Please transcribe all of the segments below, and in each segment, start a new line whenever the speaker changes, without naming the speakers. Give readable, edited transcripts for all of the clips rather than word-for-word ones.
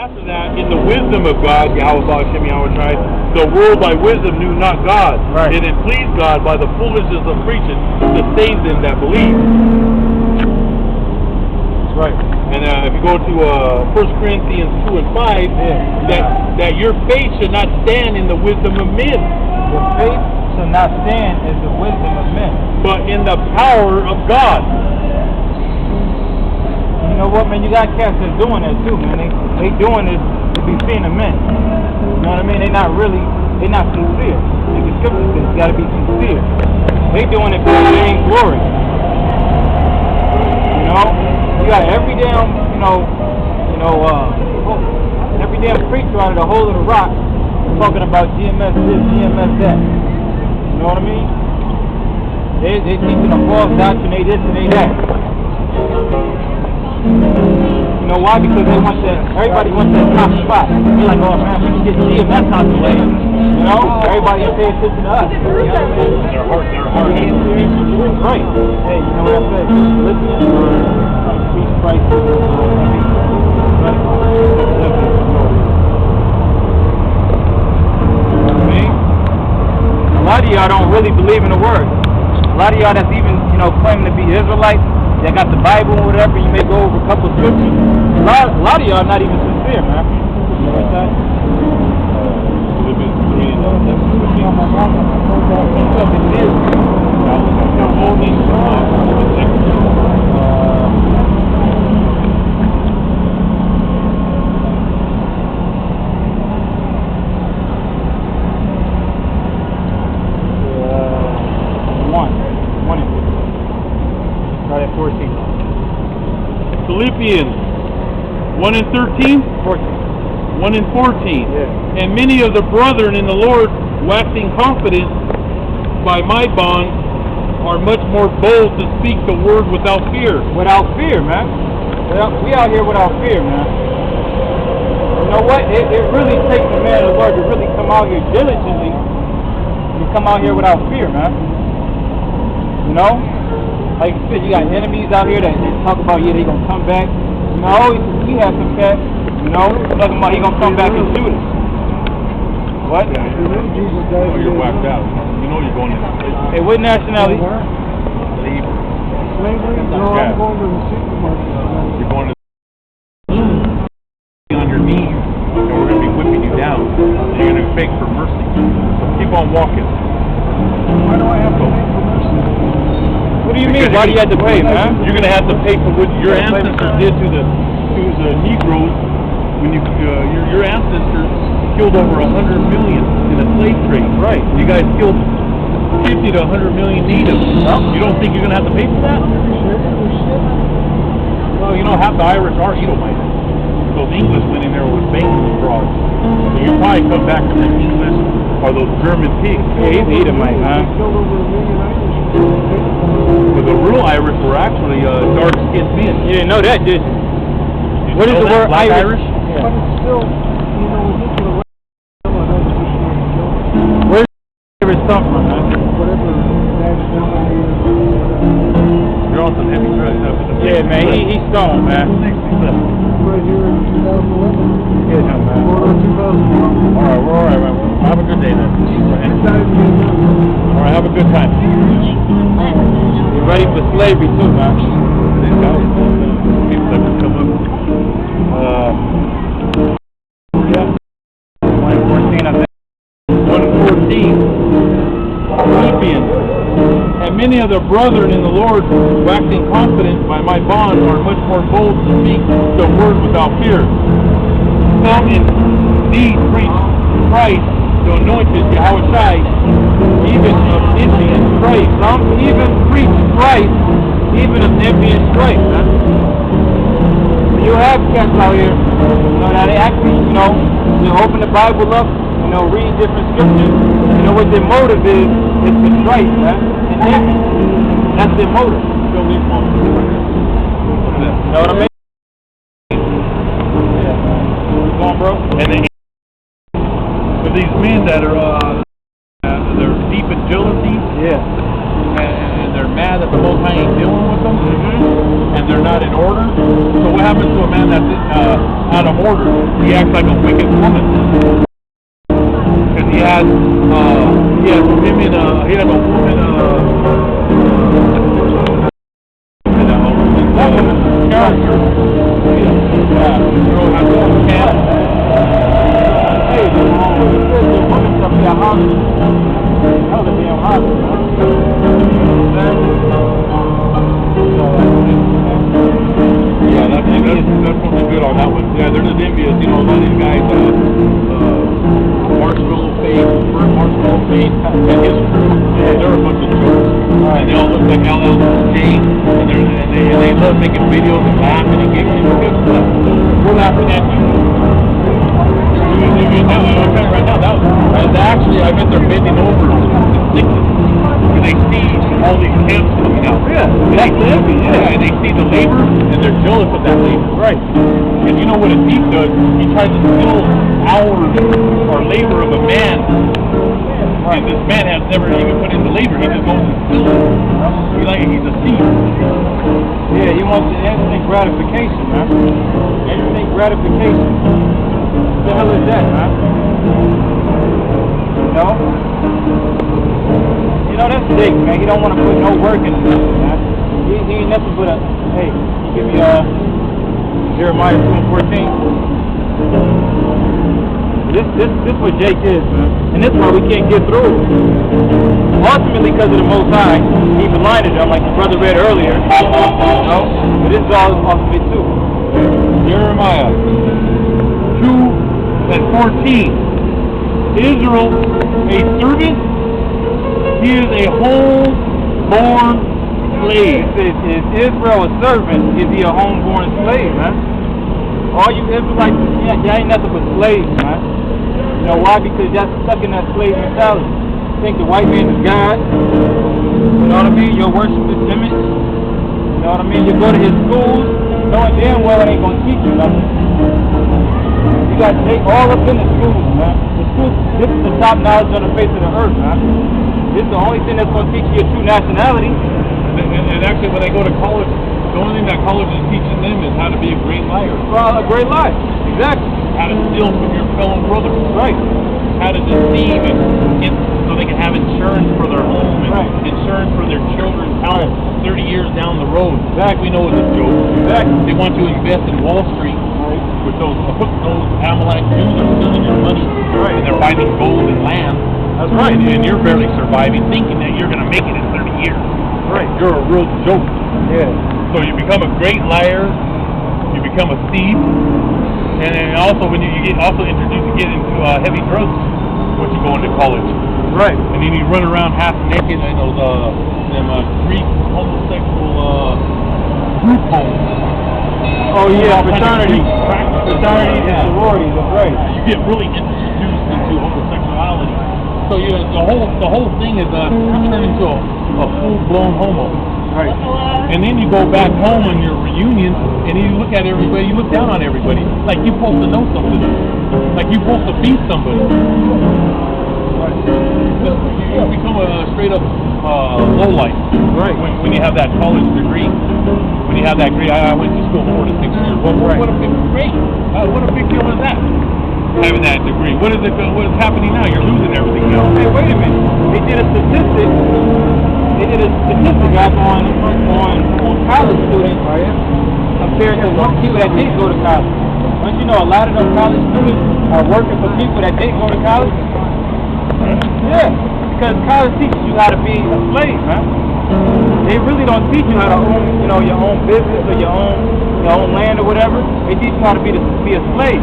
after that, in the wisdom of God, the world by wisdom knew not God.
Right.
And it pleased God by the foolishness of preaching to save them that believe.
That's right.
And if you go to 1 Corinthians 2 and 5, that your faith should not stand in the wisdom of men.
Your faith should not stand in the wisdom of men,
but in the power of God.
You know what, man? You got cats that's doing that too, man. They doing this to be seen of men. You know what I mean? They're not sincere. Like the scripture says, you gotta be sincere. They doing it for their own glory. You know? You got every damn, every damn preacher out of the whole of the rock talking about GMS this, GMS that. You know what I mean? They teaching a false doctrine, they this and they that. You know why? Because everybody wants that top spot. They're like, oh man, we can get GMS out the way. You know? Everybody pay attention to us. You know what I mean?
They're hard.
Right. Hey, you know what I said? Philippians increase prices. A lot of y'all don't really believe in the word. A lot of y'all that's even, claiming to be Israelites, that got the Bible or whatever, you may go over a couple of scriptures. A lot of y'all not even sincere, man. You know what I'm
Philippians 1 and 13?
14.
1 and 14.
Yeah.
And many of the brethren in the Lord, waxing confident by my bond, are much more bold to speak the word without fear.
Without fear, man. We out here without fear, man. You know what? It really takes a man of the Lord to really come out here diligently and come out here without fear, man. You know? Like you said, you got enemies out here that talk about, they gonna come back. You know, we have some cats, talking about he gonna come back and shoot us. What?
Yeah, you're whacked out. You know you're going into place.
Hey, what nationality?
Leave.
Slavery? No, I'm going to the supermarket.
You're going to on your knees, and we're going to be whipping you down. And you're going to beg for mercy. So keep on walking.
Why do I have to pay for mercy?
What do you mean? Why do you have to pay, man?
You're going to have to pay for what your ancestors did to the Negroes. When your ancestors killed over 100 million in the slave trade.
Right.
You guys killed 50 to 100 million natives. You don't think you're going to have to pay for that? Well, half the Irish are Edomites. Those English went in there with banks and frauds. So you probably come back from the English or those German pigs.
Yeah, he's Edomite, man.
But the real Irish were actually dark-skinned men.
You didn't know that, did you? What is the word Irish?
But it's still, look at the
Where's Irish come from, man?
whatever nationality is.
You're on some heavy drugs up in the
Yeah, man, he's stoned, man.
Right here in 2011.
Yeah, no, man.
Going on 2012.
Alright, we're alright, man. Have a good day then. Alright, have a good time.
You're ready for slavery too, man.
These guys, people that just come up.
Yeah. 114, I think.
114. Philippians. And many of the brethren in the Lord, waxing confident by my bond, are much more bold to speak the word without fear. Some indeed preach Christ, the anointed Yahushai, even of Indian strife.
Some even preach Christ, even of Indian strife, man. You have cats out here, that they actually, they open the Bible up, read different scriptures. What their motive is for strife, man. And envy. That's their motive. You know what I mean? Yeah. Come on, bro.
And for these men that are they're deep in jealousy, and they're mad that the Most High ain't dealing with them, and they're not in order. So what happens to a man that's out of order. He acts like a wicked woman. Because he had women, he had a woman, character. Yeah, the girl has a camp.
Hey, the woman stuff, yeah, Holly. Hell, the damn Holly.
Yeah, that's something good on that one. Yeah, they're just envious. You know, a lot of these guys, Marshmallow Fade, Burt Marshmallow Fade, and his crew, they're a bunch of jokes. And they all look like LL Cool J, and they love making videos and laughing and giggling. Guess what? We're laughing at you. I'm telling you right now, actually, I bet they're bending over in sickness. Because they see all these camps coming out.
Yeah, that's envy, yeah.
And they see the labor, and they're jealous of that labor.
Right.
And you know what a thief does? He tries to steal hours or labor of a man. Right. And this man has never even put in the labor. He just goes and steals it. He's a thief.
Yeah, he wants instant gratification, man. Instant gratification. What the hell is that, man? You know, that's Jake, man. He don't want to put no work into nothing, man. He ain't nothing but a, hey, you give me Jeremiah 2:14. This what Jake is, man. And this is why we can't get through. Ultimately, because of the Most High, he blinded them, like the brother read earlier. But this is all off of it, too.
Jeremiah 2:14. Israel, a servant, he is a home-born slave.
Is Israel a servant? Is he a home-born slave, man? All you Israelites, y'all ain't nothing but slaves, man. You know why? Because y'all stuck in that slave mentality. Think the white man is God. You know what I mean? Your worship is image. You know what I mean? You go to his schools, knowing damn well it ain't gonna teach you nothing. You got to take all up in the schools, man. The schools, this is the top knowledge on the face of the earth, man. This is the only thing that's gonna teach you your true nationality.
And actually, when they go to college, the only thing that college is teaching them is how to be a great liar.
Well, a great liar. Exactly.
How to steal from your fellow brothers.
Right.
How to deceive and get so they can have insurance for their home and insurance for their children's house 30 years down the road.
Exactly.
We know it's a joke.
Exactly.
They want you to invest in Wall Street. With those Amalek Jews are stealing your money.
Right.
And they're finding gold and land.
That's right.
And you're barely surviving, thinking that you're going to make it in 30 years.
Right.
You're a real joke.
Yeah.
So you become a great liar. You become a thief. And then also when you get introduced to get into heavy drugs once you go into college.
Right.
And then you run around half naked in those Greek homosexual group homes.
Oh yeah, fraternities. Fraternities and sororities, that's right.
You get really introduced into homosexuality. So the whole thing is you turn into a full-blown homo.
Right.
And then you go back home on your reunion, and you look at everybody, you look down on everybody, like you're supposed to know something. Like you're supposed to be somebody. You become a straight-up lowlife.
Right.
When you have that college degree. When you have that degree, I went to school 4 to 6 years. What a big great! What a big deal is that? Having that degree. What is happening now? You're losing everything now.
Hey, wait a minute. They did a statistic on college students, right? Compared to people that didn't go to college. Don't you know a lot of them college students are working for people that didn't go to college? Yeah, because college teaches you how to be a slave, man. They really don't teach you how to own, your own business or your own land or whatever. They teach you how to be a slave.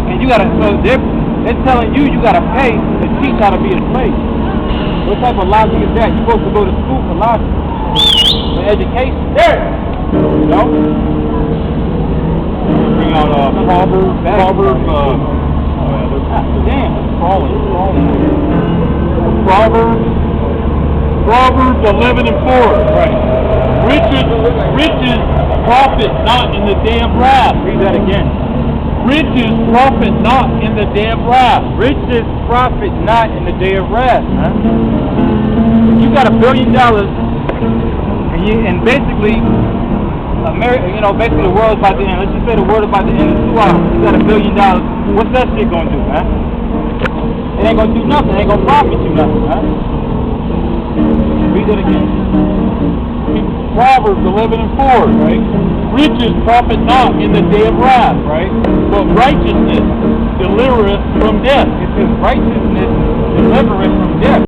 And they're telling you gotta pay to teach how to be a slave. What type of logic is that? You're supposed to go to school for logic, for education. You know?
Bring out Proverbs.
Damn, it's falling.
Proverbs 11:4. Right. Riches profit not in the day of wrath.
Read that again.
Riches profit not in the day of wrath.
Riches profit not in the day of wrath, huh? If you got $1 billion, and basically basically the world's about to end. Let's just say the world about to end in 2 hours. You got $1 billion. What's that shit gonna do, man? It ain't gonna do nothing. It ain't gonna profit you nothing, man. Read that again.
Proverbs 11:4, right? Riches profit not in the day of wrath, right? But righteousness delivereth from death.
It says righteousness delivereth from death.